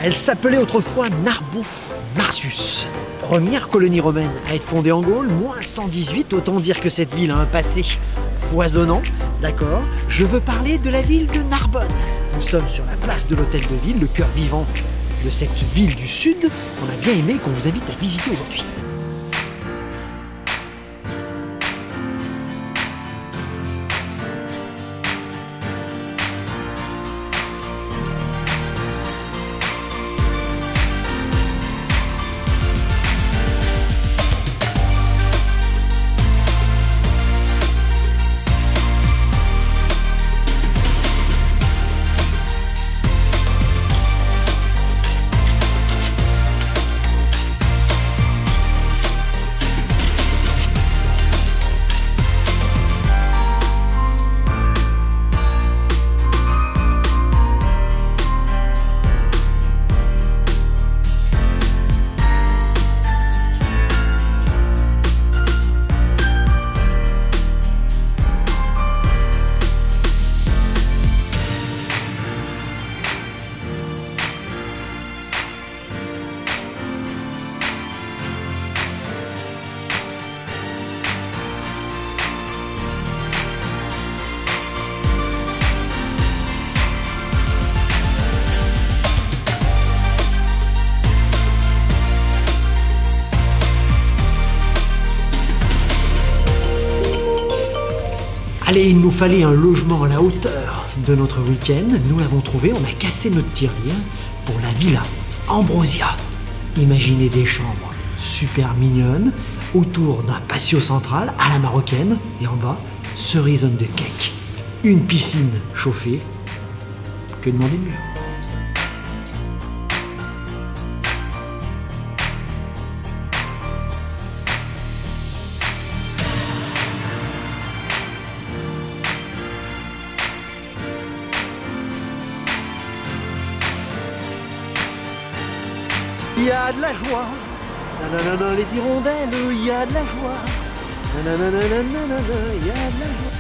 Elle s'appelait autrefois Narbouf Martius. Première colonie romaine à être fondée en Gaule, moins 118, autant dire que cette ville a un passé foisonnant. D'accord, je veux parler de la ville de Narbonne. Nous sommes sur la place de l'hôtel de ville, le cœur vivant de cette ville du sud qu'on a bien aimé et qu'on vous invite à visiter aujourd'hui. Allez, il nous fallait un logement à la hauteur de notre week-end. Nous l'avons trouvé, on a cassé notre tirelire pour la Villa Ambrosia. Imaginez des chambres super mignonnes, autour d'un patio central à la marocaine, et en bas, cerise on the cake. Une piscine chauffée, que demander de mieux? Il y a de la joie, nanana, les hirondelles, il y a de la joie, nanana, il y a de la joie.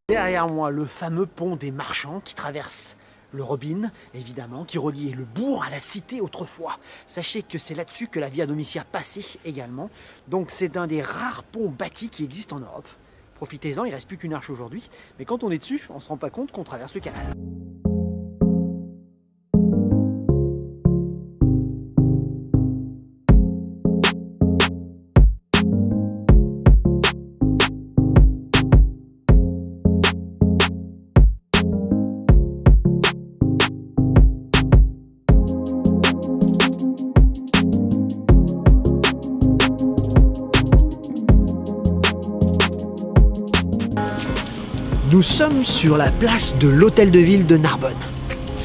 Derrière moi, le fameux pont des marchands qui traverse le Robin, évidemment, qui reliait le bourg à la cité autrefois. Sachez que c'est là-dessus que la Via Domitia passait également. Donc c'est un des rares ponts bâtis qui existent en Europe. Profitez-en, il ne reste plus qu'une arche aujourd'hui. Mais quand on est dessus, on ne se rend pas compte qu'on traverse le canal. Nous sommes sur la place de l'hôtel de ville de Narbonne.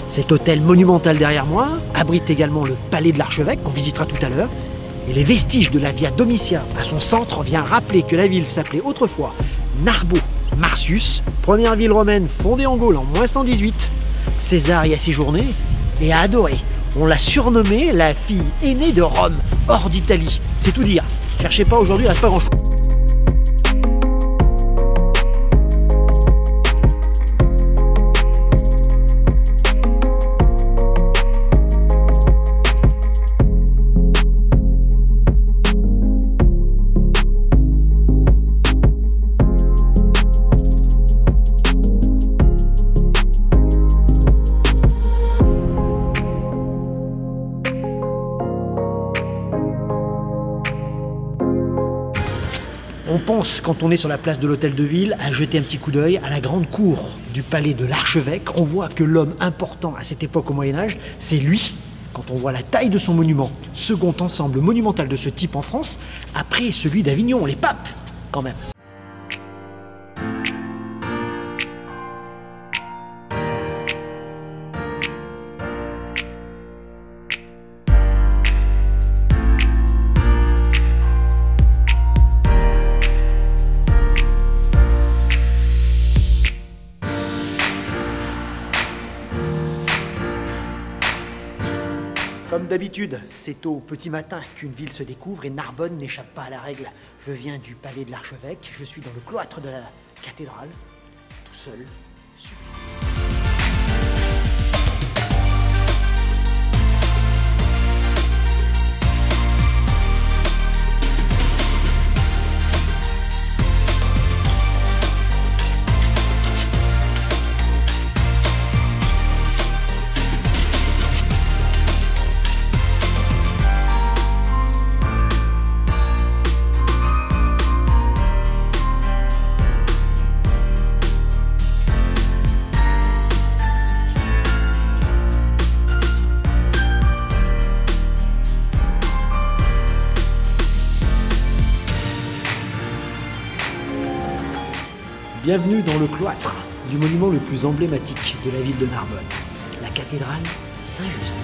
Cet hôtel monumental derrière moi abrite également le palais de l'archevêque qu'on visitera tout à l'heure. Et les vestiges de la Via Domitia à son centre vient rappeler que la ville s'appelait autrefois Narbo Martius, première ville romaine fondée en Gaule en moins 118. César y a séjourné et a adoré. On l'a surnommée la fille aînée de Rome, hors d'Italie. C'est tout dire. Cherchez pas aujourd'hui, il reste pas grand-chose. On pense, quand on est sur la place de l'hôtel de ville, à jeter un petit coup d'œil à la grande cour du palais de l'archevêque. On voit que l'homme important à cette époque au Moyen-Âge, c'est lui. Quand on voit la taille de son monument, second ensemble monumental de ce type en France, après celui d'Avignon, les papes, quand même. Comme d'habitude, c'est au petit matin qu'une ville se découvre et Narbonne n'échappe pas à la règle. Je viens du palais de l'archevêque, je suis dans le cloître de la cathédrale, tout seul. Bienvenue dans le cloître du monument le plus emblématique de la ville de Narbonne, la cathédrale Saint-Just.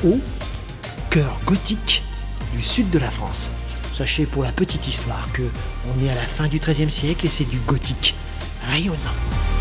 Haut, cœur gothique du sud de la France. Sachez pour la petite histoire que on est à la fin du XIIIe siècle et c'est du gothique rayonnant.